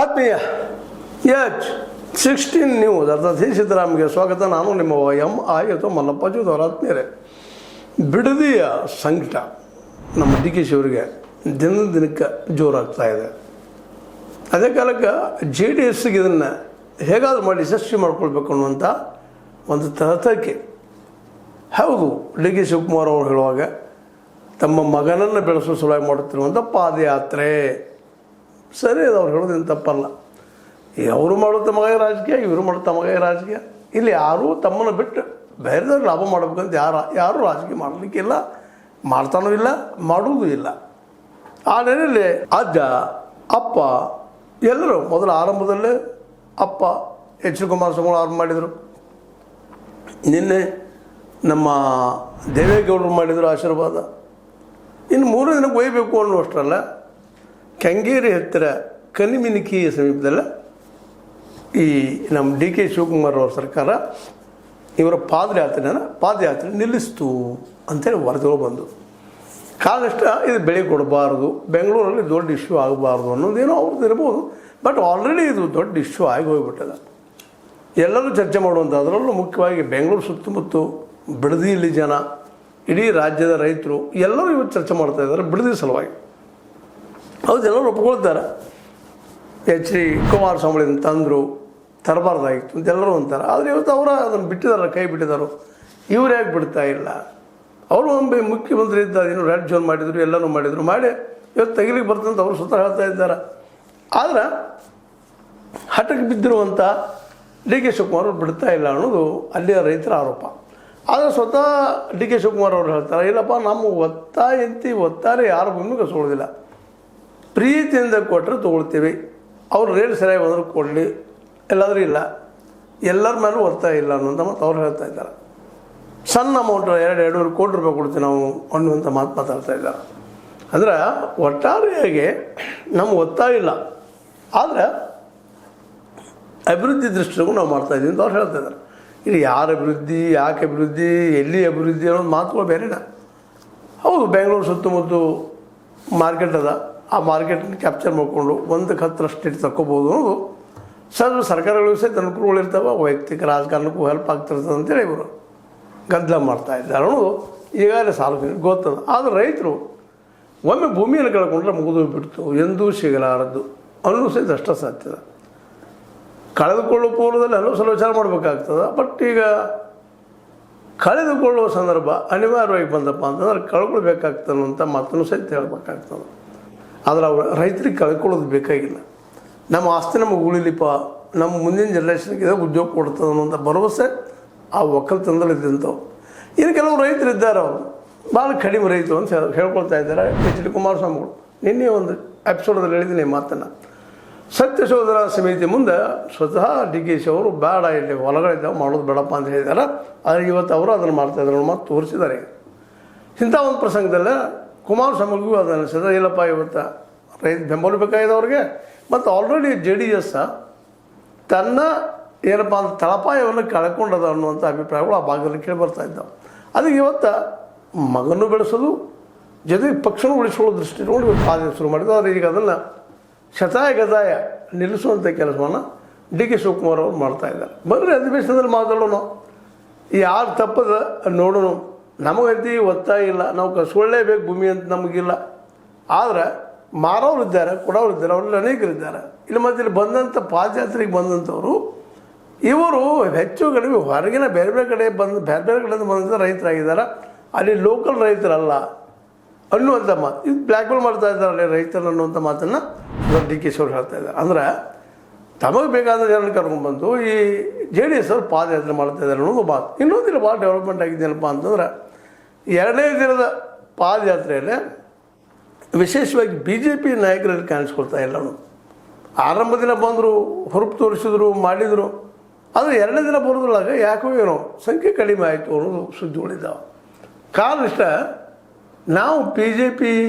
ಆತ್ಮೀಯ H16 news ಅರ್ಥಾತ್ ಸಿದ್ದರಾಮಯ್ಯಗೆ ಸ್ವಾಗತ. ನಾನು ನಿಮ್ಮ M.I. ಮಲ್ಲಪ್ಪ ಜೋದವರ ಆತ್ಮೀಯರೇ, ಬಿಡದಿಯ ಸಂಕಟ ನಮ್ಮ DK ಅವರಿಗೆ ದಿನದ ದಿನಕ್ಕೆ ಜೋರಾಗ್ತಾ ಇದೆ. ಅದೇ ಕಾಲಕ್ಕೆ JDSಗೆ ಇದನ್ನು ಹೇಗಾದರೂ ಮಾಡಿ ಯಶಸ್ವಿ ಮಾಡ್ಕೊಳ್ಬೇಕು ಅನ್ನುವಂಥ ಒಂದು ತಹತಕ್ಕೆ. ಹೌದು, DK ಶಿವಕುಮಾರ್ ಅವರು ಹೇಳುವಾಗ ತಮ್ಮ ಮಗನನ್ನು ಬೆಳೆಸೋ ಸಲುವಾಗಿ ಮಾಡುತ್ತಿರುವಂಥ ಪಾದಯಾತ್ರೆ ಸರಿ, ಅದು ಅವ್ರು ಹೇಳೋದೇನು ತಪ್ಪಲ್ಲ. ಅವರು ಮಾಡೋ ತಮಗೆ ರಾಜಕೀಯ, ಇವರು ಮಾಡೋ ತಮಗೆ ರಾಜಕೀಯ. ಇಲ್ಲಿ ಯಾರೂ ತಮ್ಮನ್ನು ಬಿಟ್ಟು ಬೇರೆದವ್ರು ಲಾಭ ಮಾಡಬೇಕಂತ ಯಾರೂ ರಾಜಕೀಯ ಮಾಡಲಿಕ್ಕಿಲ್ಲ, ಮಾಡ್ತಾನೂ ಇಲ್ಲ, ಮಾಡುವುದೂ ಇಲ್ಲ. ಆ ನೆಲೆಯಲ್ಲಿ ಅಜ್ಜ ಅಪ್ಪ ಎಲ್ಲರೂ ಮೊದಲು ಆರಂಭದಲ್ಲೇ ಅಪ್ಪ H. ಕುಮಾರಸ್ವಾಮಿ ಆರಂಭ ಮಾಡಿದರು. ನಿನ್ನೆ ನಮ್ಮ ದೇವೇಗೌಡರು ಮಾಡಿದರು ಆಶೀರ್ವಾದ. ಇನ್ನು 3 ದಿನಕ್ಕೆ ಒಯ್ಯಬೇಕು ಅನ್ನುವಷ್ಟರಲ್ಲ, ಕೆಂಗೇರಿ ಹತ್ತಿರ ಕನಿಮಿನಿಕಿ ಸಮೀಪದಲ್ಲ ಈ ನಮ್ಮ DK ಶಿವಕುಮಾರ್ ಅವ್ರ ಸರ್ಕಾರ ಇವರ ಪಾದಯಾತ್ರೆ ನಿಲ್ಲಿಸ್ತು ಅಂಥೇಳಿ ವರದಿಗಳು ಬಂದು. ಕಾಲಷ್ಟ ಇದು ಬೆಳೆ ಕೊಡಬಾರ್ದು, ಬೆಂಗಳೂರಲ್ಲಿ ದೊಡ್ಡ ಇಶ್ಯೂ ಆಗಬಾರ್ದು ಅನ್ನೋದೇನೋ ಅವ್ರದ್ದು ಇರ್ಬೋದು. ಬಟ್ ಆಲ್ರೆಡಿ ಇದು ದೊಡ್ಡ ಇಶ್ಯೂ ಆಗಿ ಹೋಗಿಬಿಟ್ಟದ. ಎಲ್ಲರೂ ಚರ್ಚೆ ಮಾಡುವಂಥ, ಅದರಲ್ಲೂ ಮುಖ್ಯವಾಗಿ ಬೆಂಗಳೂರು ಸುತ್ತಮುತ್ತ ಬಿಡದಿಯಲ್ಲಿ ಜನ, ಇಡೀ ರಾಜ್ಯದ ರೈತರು ಎಲ್ಲರೂ ಇವತ್ತು ಚರ್ಚೆ ಮಾಡ್ತಾಯಿದ್ದಾರೆ ಬಿಡದಿ ಸಲುವಾಗಿ. ಹೌದು, ಎಲ್ಲರೂ ಒಪ್ಕೊಳ್ತಾರೆ. H. ಕುಮಾರಸ್ವಾಮಿ ತಂದರು, ತರಬಾರ್ದಾಗಿತ್ತು ಅಂತ ಎಲ್ಲರೂ ಅಂತಾರೆ. ಆದರೆ ಇವತ್ತು ಅವರು ಅದನ್ನು ಬಿಟ್ಟಿದ್ದಾರೆ, ಕೈ ಬಿಟ್ಟಿದ್ದಾರೆ. ಇವ್ರು ಯಾಕೆ ಬಿಡ್ತಾ ಇಲ್ಲ? ಅವರು ಒಮ್ಮೆ ಮುಖ್ಯಮಂತ್ರಿ ಇದ್ದಾರೆ, ಇನ್ನು ರೆಡ್ ಜೋನ್ ಮಾಡಿದರು, ಎಲ್ಲನೂ ಮಾಡಿದರು, ಮಾಡಿ ಇವತ್ತು ತೆಗಿಲಿಕ್ಕೆ ಬರ್ತಂತ ಅವರು ಸ್ವತಃ ಹೇಳ್ತಾ ಇದ್ದಾರೆ. ಆದರೆ ಹಠಕ್ಕೆ ಬಿದ್ದಿರುವಂಥ DK ಶಿವಕುಮಾರ್ ಅವರು ಬಿಡ್ತಾ ಇಲ್ಲ ಅನ್ನೋದು ಅಲ್ಲಿಯ ರೈತರ ಆರೋಪ. ಆದರೆ ಸ್ವತಃ DK ಶಿವಕುಮಾರ್ ಅವರು ಹೇಳ್ತಾರೆ, ಇಲ್ಲಪ್ಪ ನಮ್ಮ ಒತ್ತಾರೆ ಯಾರು ಭೂಮಿ ಕಸೋಳೋದಿಲ್ಲ, ಪ್ರೀತಿಯಿಂದ ಕೊಟ್ಟರೆ ತೊಗೊಳ್ತೀವಿ, ಅವ್ರು ರೇಟ್ ಸರಿಯಾಗಿ ಬಂದರೂ ಕೊಡಲಿ, ಎಲ್ಲಾದರೂ ಇಲ್ಲ, ಎಲ್ಲರ ಮೇಲೂ ಒತ್ತಾಯ ಇಲ್ಲ ಅನ್ನುವಂಥ ಮತ್ತು ಅವ್ರು ಹೇಳ್ತಾ ಇದ್ದಾರೆ. ಸಣ್ಣ ಅಮೌಂಟ್ 2-2.5 ಕೋಟಿ ರೂಪಾಯಿ ಕೊಡ್ತೀವಿ ನಾವು ಅನ್ನುವಂಥ ಮಾತಾಡ್ತಾ ಇದ್ದಾರೆ. ಅಂದರೆ ಒಟ್ಟಾರೆಯಾಗಿ ನಮ್ಮ ಒತ್ತಾಯ ಇಲ್ಲ, ಆದರೆ ಅಭಿವೃದ್ಧಿ ದೃಷ್ಟಿಗೂ ನಾವು ಮಾಡ್ತಾಯಿದ್ದೀವಿ ಅಂತ ಅವ್ರು ಹೇಳ್ತಾ ಇದ್ದಾರೆ. ಇಲ್ಲಿ ಯಾರ ಅಭಿವೃದ್ಧಿ, ಯಾಕೆ ಅಭಿವೃದ್ಧಿ, ಎಲ್ಲಿ ಅಭಿವೃದ್ಧಿ ಅನ್ನೋದು ಮಾತುಗಳು ಬೇರೆನಾ. ಹೌದು, ಬೆಂಗಳೂರು ಸುತ್ತಮುತ್ತ ಮಾರ್ಕೆಟ್ ಅದ, ಆ ಮಾರ್ಕೆಟನ್ನು ಕ್ಯಾಪ್ಚರ್ ಮಾಡಿಕೊಂಡು 1/10 ಸ್ಟೇಟ್ ತಕ್ಕೋಬೋದು ಅನ್ನೋದು ಸರ್ಕಾರಗಳಿಗೂ ಸಹಿತ ಅನುಕೂಲಗಳಿರ್ತಾವೆ, ವೈಯಕ್ತಿಕ ರಾಜಕಾರಣಕ್ಕೂ ಹೆಲ್ಪ್ ಆಗ್ತಿರ್ತದೆ ಅಂತೇಳಿ ಇವರು ಗದ್ದಲ ಮಾಡ್ತಾಯಿದ್ದಾರೆ ಅನ್ನೋದು ಈಗಾಗಲೇ ಸಾರ್ವಜನಿಕ ಗೊತ್ತದ. ಆದರೆ ರೈತರು ಒಮ್ಮೆ ಭೂಮಿಯನ್ನು ಕಳ್ಕೊಂಡ್ರೆ ಮುಗಿದು ಬಿಡ್ತು, ಎಂದೂ ಸಿಗಲಾರದ್ದು ಅನ್ನೋ ಸಹಿತ ಅಷ್ಟ ಸಾಧ್ಯದ. ಕಳೆದುಕೊಳ್ಳುವ ಪೂರ್ವದಲ್ಲಿ ಹಲವು ಸಲ ವಿಚಾರ ಮಾಡಬೇಕಾಗ್ತದೆ. ಬಟ್ ಈಗ ಕಳೆದುಕೊಳ್ಳುವ ಸಂದರ್ಭ ಅನಿವಾರ್ಯವಾಗಿ ಬಂದಪ್ಪ ಅಂತಂದ್ರೆ ಕಳ್ಕೊಳ್ಬೇಕಾಗ್ತದೆ ಅನ್ನೋಂಥ ಮಾತನ್ನು ಸಹಿತ ಹೇಳಬೇಕಾಗ್ತದೆ. ಆದರೆ ಅವರು ರೈತರಿಗೆ ಕಳ್ಕೊಳ್ಳೋದು ಬೇಕಾಗಿಲ್ಲ. ನಮ್ಮ ಆಸ್ತಿ ನಮಗೆ ಉಳಿಲಿಪ್ಪ, ನಮ್ಮ ಮುಂದಿನ ಜನ್ರೇಷನ್ಗೆ ಉದ್ಯೋಗ ಕೊಡ್ತದೆ ಅನ್ನೋಂಥ ಭರವಸೆ ಆ ಒಕ್ಕಲ್ತನದಲ್ಲಿ ಇದ್ದಂಥವು. ಇನ್ನು ಕೆಲವು ರೈತರು ಇದ್ದಾರೆ, ಅವರು ಭಾಳ ಕಡಿಮೆ ರೈತರು ಅಂತ ಹೇಳ್ಕೊಳ್ತಾ ಇದ್ದಾರೆ. H. ಕುಮಾರಸ್ವಾಮಿಗಳು ನಿನ್ನೆ ಒಂದು ಎಪಿಸೋಡಲ್ಲಿ ಹೇಳಿದ್ದೀನಿ ಮಾತನ್ನು. ಸತ್ಯಶೋಧನಾ ಸಮಿತಿ ಮುಂದೆ ಸ್ವತಃ DK ಅವರು ಬೇಡ, ಇಲ್ಲಿ ಹೊಲಗಳಿದ್ದಾವೆ, ಮಾಡೋದು ಬೇಡಪ್ಪ ಅಂತ ಹೇಳಿದ್ದಾರೆ. ಆದರೆ ಇವತ್ತು ಅವರು ಅದನ್ನು ಮಾಡ್ತಾಯಿದ್ದಾರೆ, ಮತ್ತು ತೋರಿಸಿದ್ದಾರೆ. ಇಂಥ ಒಂದು ಪ್ರಸಂಗದಲ್ಲೇ ಕುಮಾರಸ್ವಾಮಿಗೂ ಅದು ಅನಿಸಿದ್ರೆ, ಇಲ್ಲಪ್ಪ ಇವತ್ತು ರೈತ ಬೆಂಬಲ ಬೇಕಾಗಿದೆ ಅವ್ರಿಗೆ. ಮತ್ತು ಆಲ್ರೆಡಿ JDS ತನ್ನ ಏನಪ್ಪ ಅಂತ ತಳಪಾಯವನ್ನು ಕಳ್ಕೊಂಡದ ಅನ್ನುವಂಥ ಅಭಿಪ್ರಾಯಗಳು ಆ ಭಾಗದಲ್ಲಿ ಕೇಳಿ ಬರ್ತಾ ಇದ್ದಾವೆ. ಅದಕ್ಕೆ ಇವತ್ತು ಮಗನೂ ಬೆಳೆಸೋದು ಜೊತೆಗೆ ಪಕ್ಷನೂ ಉಳಿಸ್ಕೊಳ್ಳೋ ದೃಷ್ಟಿ ನೋಡಿ ಇವತ್ತು ಪಾದಯಾತ್ರೆ ಶುರು ಮಾಡಿದ್ದು. ಆದರೆ ಈಗ ಅದನ್ನು ಶತಾಯ ಗತಾಯ ನಿಲ್ಲಿಸುವಂಥ ಕೆಲಸವನ್ನು DK ಶಿವಕುಮಾರ್ ಅವರು ಮಾಡ್ತಾಯಿದ್ದಾರೆ. ಬರ್ರಿ ಅಧಿವೇಶನದಲ್ಲಿ ಮಾತಾಡೋಣ, ಯಾರು ತಪ್ಪದ ನೋಡೋಣ. ನಮಗಂತೂ ಒತ್ತಾಯ ಇಲ್ಲ, ನಾವು ಕಸ್ಕೊಳ್ಳೇಬೇಕು ಭೂಮಿ ಅಂತ ನಮಗಿಲ್ಲ. ಆದರೆ ಮಾರೋರು ಇದ್ದಾರೆ, ಕೊಡೋರಿದ್ದಾರೆ, ಅವರಲ್ಲಿ ಅನೇಕರಿದ್ದಾರೆ. ಇಲ್ಲಿ ಮತ್ತು ಇಲ್ಲಿ ಬಂದಂಥ ಪಾದಯಾತ್ರೆಗೆ ಬಂದಂಥವರು ಇವರು ಹೆಚ್ಚು ಕಡಿಮೆ ಹೊರಗಿನ ಬೇರೆ ಬೇರೆ ಕಡೆಯಿಂದ ಬಂದಂಥ ರೈತರಾಗಿದ್ದಾರೆ, ಅಲ್ಲಿ ಲೋಕಲ್ ರೈತರಲ್ಲ ಅನ್ನುವಂಥ ಮಾತು. ಇದು ಬ್ಲ್ಯಾಕ್ಮೇಲ್ ಮಾಡ್ತಾ ಇದ್ದಾರೆ ಅಲ್ಲಿ ರೈತರು ಅನ್ನುವಂಥ ಮಾತನ್ನು DK ಅವರು ಹೇಳ್ತಾ ಇದ್ದಾರೆ. ಅಂದರೆ ತಮಗೆ ಬೇಕಾದ ಜನರನ್ನು ಕರ್ಕೊಂಡ್ಬಂದು ಈ JDS ಅವರು ಪಾದಯಾತ್ರೆ ಮಾಡ್ತಾಯಿದ್ದಾರೆ ಅನ್ನೋದು ಮಾತು. ಇನ್ನೊಂದಿಲ್ಲ ಭಾಳ ಡೆವಲಪ್ಮೆಂಟ್ ಆಗಿದ್ದೇನಪ್ಪ ಅಂತಂದ್ರೆ, 2ನೇ ದಿನದ ಪಾದಯಾತ್ರೆಯಲ್ಲಿ ವಿಶೇಷವಾಗಿ BJP ನಾಯಕರಲ್ಲಿ ಕಾಣಿಸ್ಕೊಳ್ತಾ ಇಲ್ಲ. ಆರಂಭ ದಿನ ಬಂದರು, ಹುರುಪು ತೋರಿಸಿದ್ರು, ಮಾಡಿದರು. ಆದರೆ 2ನೇ ದಿನ ಬರೋದ್ರೊಳಗೆ ಯಾಕೋ ಏನೋ ಸಂಖ್ಯೆ ಕಡಿಮೆ ಆಯಿತು ಅನ್ನೋದು ಸುದ್ದಿಗಳಿದ್ದಾವೆ. ಕಾರಣ ಇಷ್ಟ, ನಾವು BJP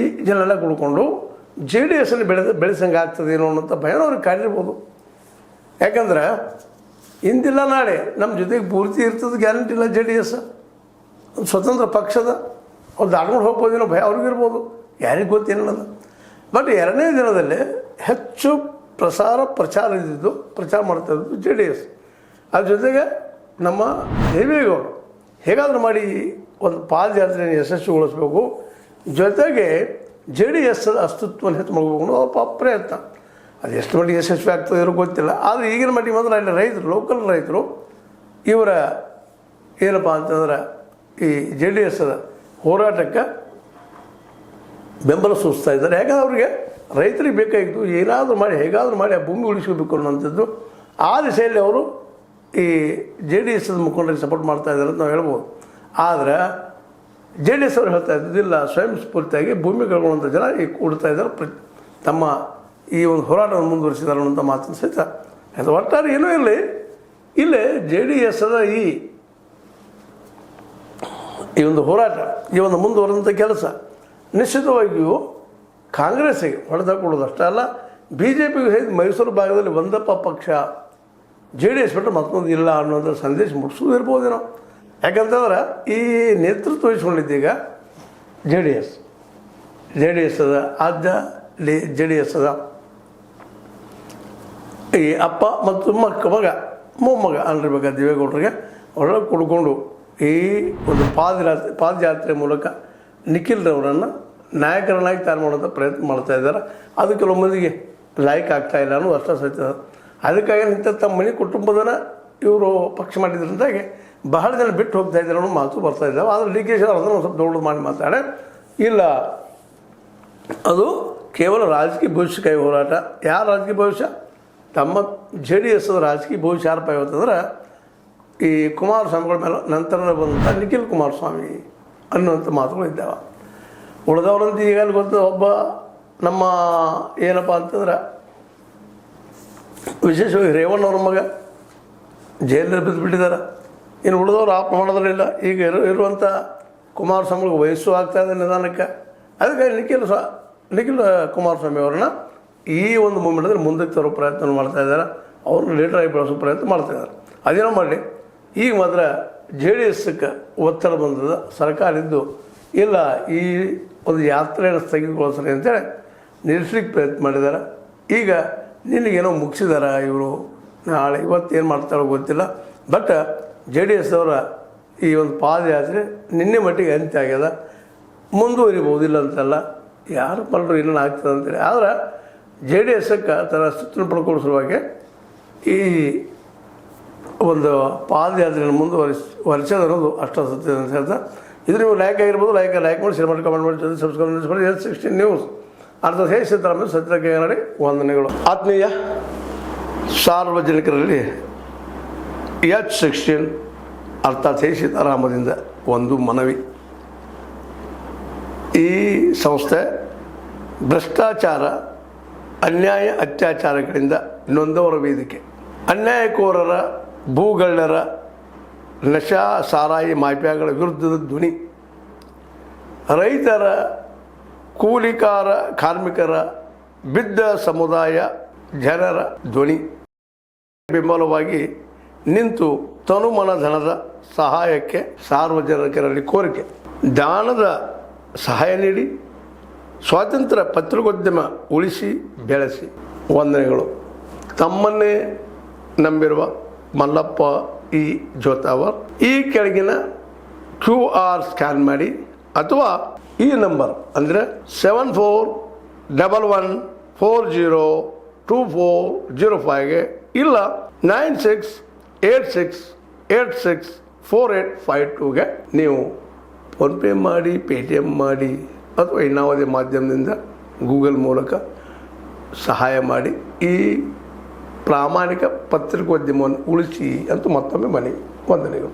ಜನೆಲ್ಲ ಕುಡ್ಕೊಂಡು JDSನ್ನು ಬೆಳೆಸಂಗೆ ಆಗ್ತದೇನೋ ಅನ್ನೋಂಥ ಭಯನೂ ಅವ್ರಿಗೆ ಕಾಡಿರ್ಬೋದು. ಯಾಕಂದ್ರೆ ಇಂದಿಲ್ಲ ನಾಳೆ ನಮ್ಮ ಜೊತೆಗೆ ಪೂರ್ತಿ ಇರ್ತದೆ ಗ್ಯಾರಂಟಿ ಇಲ್ಲ. JDS ಒಂದು ಸ್ವತಂತ್ರ ಪಕ್ಷದ ಅವ್ರು ದಾಟ್ಕೊಂಡು ಹೋಗ್ಬೋದೇನೋ ಭಯ ಅವ್ರಿಗಿರ್ಬೋದು, ಯಾರಿಗೆ ಗೊತ್ತೇನಲ್ಲ. ಬಟ್ 2ನೇ ದಿನದಲ್ಲಿ ಹೆಚ್ಚು ಪ್ರಚಾರ ಇದ್ದಿದ್ದು ಪ್ರಚಾರ ಮಾಡ್ತಾ ಇದ್ದು ಜೆ ಡಿ ಎಸ್. ಅದ್ರ ಜೊತೆಗೆ ನಮ್ಮ ದೇವೇಗೌಡರು ಹೇಗಾದರೂ ಮಾಡಿ ಒಂದು ಪಾದಯಾತ್ರೆಯನ್ನು ಯಶಸ್ವಿಗೊಳಿಸ್ಬೇಕು, ಜೊತೆಗೆ ಜೆ ಡಿ ಎಸ್ ಅಸ್ತಿತ್ವವನ್ನು ಹೆಚ್ಚು ಮಾಡಬೇಕು ಅನ್ನೋ ಅವ್ರ ಪ್ರಯತ್ನ. ಅದು ಎಷ್ಟು ಮಟ್ಟಿಗೆ ಯಶಸ್ವಿ ಆಗ್ತದೆ ಇರೋ ಗೊತ್ತಿಲ್ಲ. ಆದರೆ ಈಗಿನ ಮಟ್ಟಿಗೆ ಮಾತ್ರ ಅಲ್ಲಿ ರೈತರು, ಲೋಕಲ್ ರೈತರು ಇವರ ಏನಪ್ಪ ಅಂತಂದ್ರೆ ಈ ಜೆ ಡಿ ಎಸ್ ಹೋರಾಟಕ್ಕೆ ಬೆಂಬಲ ಸೂಚಿಸ್ತಾ ಇದ್ದಾರೆ. ಯಾಕಂದ್ರೆ ಅವ್ರಿಗೆ ರೈತರಿಗೆ ಬೇಕಾಗಿತ್ತು ಏನಾದರೂ ಮಾಡಿ ಹೇಗಾದರೂ ಮಾಡಿ ಆ ಭೂಮಿ ಉಳಿಸಬೇಕು ಅನ್ನೋಂಥದ್ದು. ಆ ದಿಸೆಯಲ್ಲಿ ಅವರು ಈ ಜೆ ಡಿ ಎಸ್ ಮುಖಂಡರಿಗೆ ಸಪೋರ್ಟ್ ಮಾಡ್ತಾ ಇದ್ದಾರೆ ಅಂತ ನಾವು ಹೇಳ್ಬೋದು. ಆದರೆ ಜೆ ಡಿ ಎಸ್ ಅವರು ಹೇಳ್ತಾ ಇದ್ದಿಲ್ಲ, ಸ್ವಯಂ ಸ್ಫೂರ್ತಿಯಾಗಿ ಭೂಮಿ ಕಳ್ಕೊಳ್ಳುವಂಥ ಜನ ಈಗ ಕೊಡ್ತಾ ಇದ್ದಾರೆ, ತಮ್ಮ ಈ ಒಂದು ಹೋರಾಟವನ್ನು ಮುಂದುವರಿಸಿದ್ದಾರೆ ಅನ್ನೋಂಥ ಮಾತನ್ನು ಸಹಿತ ಅದು ಒಟ್ಟಾರೆ ಏನೂ ಇಲ್ಲೇ ಜೆ ಡಿ ಎಸ್ ಈ ಒಂದು ಹೋರಾಟ, ಈ ಒಂದು ಮುಂದುವರೆದಂಥ ಕೆಲಸ ನಿಶ್ಚಿತವಾಗಿಯೂ ಕಾಂಗ್ರೆಸ್ಸಿಗೆ ಹೊಡೆತ ಕೊಡೋದಷ್ಟೇ ಅಲ್ಲ, ಬಿ ಜೆ ಪಿಗೆ ಮೈಸೂರು ಭಾಗದಲ್ಲಿ ಒಂದಪ್ಪ ಪಕ್ಷ ಜೆ ಡಿ ಎಸ್ ಬಿಟ್ಟರೆ ಮತ್ತೊಂದು ಇಲ್ಲ ಅನ್ನೋದ್ರ ಸಂದೇಶ ಮುಟ್ಟಿಸೋದಿರ್ಬೋದೇನೋ. ಯಾಕಂತಂದ್ರೆ ಈ ನೇತೃತ್ವ ವಹಿಸ್ಕೊಂಡಿದ್ದೀಗ ಜೆ ಡಿ ಎಸ್ ಅದ, ಜೆ ಡಿ ಎಸ್ ಅದ. ಈ ಅಪ್ಪ ಮತ್ತು ಮೊಮ್ಮಗ ಅನ್ರಿಬೇಕಾದ ದೇವೇಗೌಡರಿಗೆ ಅವರೆಲ್ಲ ಕುಡ್ಕೊಂಡು ಈ ಒಂದು ಪಾದಯಾತ್ರೆ ಮೂಲಕ ನಿಖಿಲ್ರವರನ್ನು ನಾಯಕರನ್ನಾಗಿ ತಯಾರು ಮಾಡೋಂಥ ಪ್ರಯತ್ನ ಮಾಡ್ತಾ ಇದ್ದಾರೆ. ಅದು ಕೆಲವು ಮಂದಿಗೆ ಲೈಕ್ ಆಗ್ತಾ ಇಲ್ಲ ಅನ್ನೋದು ಅಷ್ಟೇ ಸಹಿತ. ಅದಕ್ಕಾಗಿ ನಿಂತ ತಮ್ಮ ಮನೆ ಕುಟುಂಬದನ್ನ ಇವರು ಪಕ್ಷ ಮಾಡಿದ್ರಿಂದಾಗಿ ಬಹಳ ಜನ ಬಿಟ್ಟು ಹೋಗ್ತಾ ಇದ್ದಾರೆ ಅನ್ನೋ ಮಾತು ಬರ್ತಾ ಇದ್ದಾವೆ. ಆದರೆ ಡಿ ಕೆ ಶಿ ಅದನ್ನು ಒಂದು ಸ್ವಲ್ಪ ದೊಡ್ಡದು ಮಾಡಿ ಮಾತಾಡೆ ಇಲ್ಲ, ಅದು ಕೇವಲ ರಾಜಕೀಯ ಭವಿಷ್ಯಕ್ಕಾಗಿ ಹೋರಾಟ. ಯಾರ ರಾಜಕೀಯ ಭವಿಷ್ಯ? ತಮ್ಮ ಜೆ ಡಿ ಎಸ್ ರಾಜಕೀಯ ಭವಿಷ್ಯ ಯಾರಪ್ಪ ಇವತ್ತಂದ್ರೆ ಈ ಕುಮಾರಸ್ವಾಮಿಗಳ ಮೇಲೆ ನಂತರ ಬಂದಂಥ ನಿಖಿಲ್ ಕುಮಾರಸ್ವಾಮಿ ಅನ್ನುವಂಥ ಮಾತುಗಳು ಇದ್ದಾವೆ. ಉಳಿದವರಂತ ಈಗಲ್ಲಿ ಗೊತ್ತು, ಒಬ್ಬ ನಮ್ಮ ಏನಪ್ಪ ಅಂತಂದ್ರೆ ವಿಶೇಷವಾಗಿ ರೇವಣ್ಣವ್ರ ಮಗ ಜೈಲಲ್ಲಿ ಬಿದ್ದುಬಿಟ್ಟಿದ್ದಾರೆ. ಇನ್ನು ಉಳಿದವರು ಆ ಪ್ರಮಾಣದಲ್ಲಿಲ್ಲ. ಈಗ ಇರುವಂಥ ಕುಮಾರಸ್ವಾಮಿಗೆ ವಯಸ್ಸು ಆಗ್ತಾಯಿದೆ ನಿಧಾನಕ್ಕೆ. ಅದಕ್ಕೆ ನಿಖಿಲ್ ಕುಮಾರಸ್ವಾಮಿ ಅವ್ರನ್ನ ಈ ಒಂದು ಮೂಮೆಂಟಲ್ಲಿ ಮುಂದಕ್ಕೆ ತರೋ ಪ್ರಯತ್ನ ಮಾಡ್ತಾ ಇದ್ದಾರೆ. ಅವ್ರನ್ನ ಲೀಡರಾಗಿ ಬೆಳೆಸೋ ಪ್ರಯತ್ನ ಮಾಡ್ತಾ ಇದ್ದಾರೆ. ಅದೇನೋ ಮಾಡಲಿ, ಈಗ ಮಾತ್ರ ಜೆ ಡಿ ಎಸ್ಗೆ ಒತ್ತಡ ಬಂದದ, ಸರ್ಕಾರ ಇದ್ದು ಇಲ್ಲ ಈ ಒಂದು ಯಾತ್ರೆಯನ್ನು ಸ್ಥಗಿತಗೊಳಿಸ್ರಿ ಅಂತೇಳಿ ನಿಲ್ಲಿಸ್ಲಿಕ್ಕೆ ಪ್ರಯತ್ನ ಮಾಡಿದ್ದಾರೆ. ಈಗ ನಿನಗೇನೋ ಮುಗಿಸಿದಾರ ಇವರು, ನಾಳೆ ಇವತ್ತೇನು ಮಾಡ್ತಾರೋ ಗೊತ್ತಿಲ್ಲ. ಬಟ್ ಜೆ ಡಿ ಎಸ್ ಅವರ ಈ ಒಂದು ಪಾದಯಾತ್ರೆ ನಿನ್ನೆ ಮಟ್ಟಿಗೆ ಅಂತ್ಯ ಆಗ್ಯದ, ಮುಂದುವರಿಬೋದಿಲ್ಲ ಅಂತಲ್ಲ, ಯಾರು ಪಲ್ಲರು ಇನ್ನೂ ಆಗ್ತದೆ ಅಂತೇಳಿ. ಆದರೆ ಜೆ ಡಿ ಎಸ್ಗೆ ತನ್ನ ಅಸ್ತಿತ್ವ ಪಡ್ಕೊಳ್ಳೋ ಸಲುವಾಗಿ ಈ ಒಂದು ಪಾದಯಾತ್ರೆಯನ್ನು ಮುಂದುವರಿಸೋದು ಅನ್ನೋದು ಅಷ್ಟು ಸತ್ಯ ಅಂತ ಹೇಳ್ತಾ, ಇದು ನೀವು ಲೈಕ್ ಆಗಿರ್ಬೋದು, ಲೈಕ್ ಮಾಡಿ, ಶೇರ್ ಮಾಡಿ, ಕಮೆಂಟ್ ಮಾಡಿ, ಸಬ್ಸ್ಕ್ರೈಬ್ ಮಾಡಿ. S16 ನ್ಯೂಸ್ ಅರ್ಥ ಹೇಗೆ ಸಿದ್ದರಾಮಯ್ಯ ಸತ್ಯಕ್ಕೆ ನೋಡಿ ವಂದನೆಗಳು. ಆತ್ಮೀಯ ಸಾರ್ವಜನಿಕರಲ್ಲಿ H16 ಅರ್ಥಾತ್ ಹೇ ಸೀತಾರಾಮದಿಂದ ಒಂದು ಮನವಿ. ಈ ಸಂಸ್ಥೆ ಭ್ರಷ್ಟಾಚಾರ, ಅನ್ಯಾಯ, ಅತ್ಯಾಚಾರಗಳಿಂದ ನೊಂದವರ ವೇದಿಕೆ. ಅನ್ಯಾಯಕೋರರ, ಭೂಗಳ್ಳರ, ನಶಾ ಸಾರಾಯಿ ಮಾಫಿಯಾಗಳ ವಿರುದ್ಧದ ಧ್ವನಿ. ರೈತರ, ಕೂಲಿಕಾರ, ಕಾರ್ಮಿಕರ, ಬಿದ್ದ ಸಮುದಾಯ ಜನರ ಧ್ವನಿ. ಬೆಂಬಲವಾಗಿ ನಿಂತು ತನುಮನ ಧನದ ಸಹಾಯಕ್ಕೆ ಸಾರ್ವಜನಿಕರಲ್ಲಿ ಕೋರಿಕೆ. ದಾನದ ಸಹಾಯ ನೀಡಿ ಸ್ವಾತಂತ್ರ್ಯ ಪತ್ರಿಕೋದ್ಯಮ ಉಳಿಸಿ ಬೆಳೆಸಿ. ವಂದನೆಗಳು. ತಮ್ಮನ್ನೇ ನಂಬಿರುವ ಮಲ್ಲಪ್ಪ ಇ ಜೋತಾವರ್. ಈ ಕೆಳಗಿನ QR ಸ್ಕ್ಯಾನ್ ಮಾಡಿ ಅಥವಾ ಈ ನಂಬರ್ ಅಂದರೆ 7411402405ಗೆ ಇಲ್ಲ 9686864852ಗೆ ನೀವು ಫೋನ್ಪೇ ಮಾಡಿ, ಪೇಟಿಎಮ್ ಮಾಡಿ ಅಥವಾ ಇನ್ನಾವುದೇ ಮಾಧ್ಯಮದಿಂದ ಗೂಗಲ್ ಮೂಲಕ ಸಹಾಯ ಮಾಡಿ ಈ ಪ್ರಾಮಾಣಿಕ ಪತ್ರಿಕೋದ್ಯಮವನ್ನು ಉಳಿಸಿ ಅಂತ ಮತ್ತೊಮ್ಮೆ ಮನವಿ. ವಂದನೆಗಳು.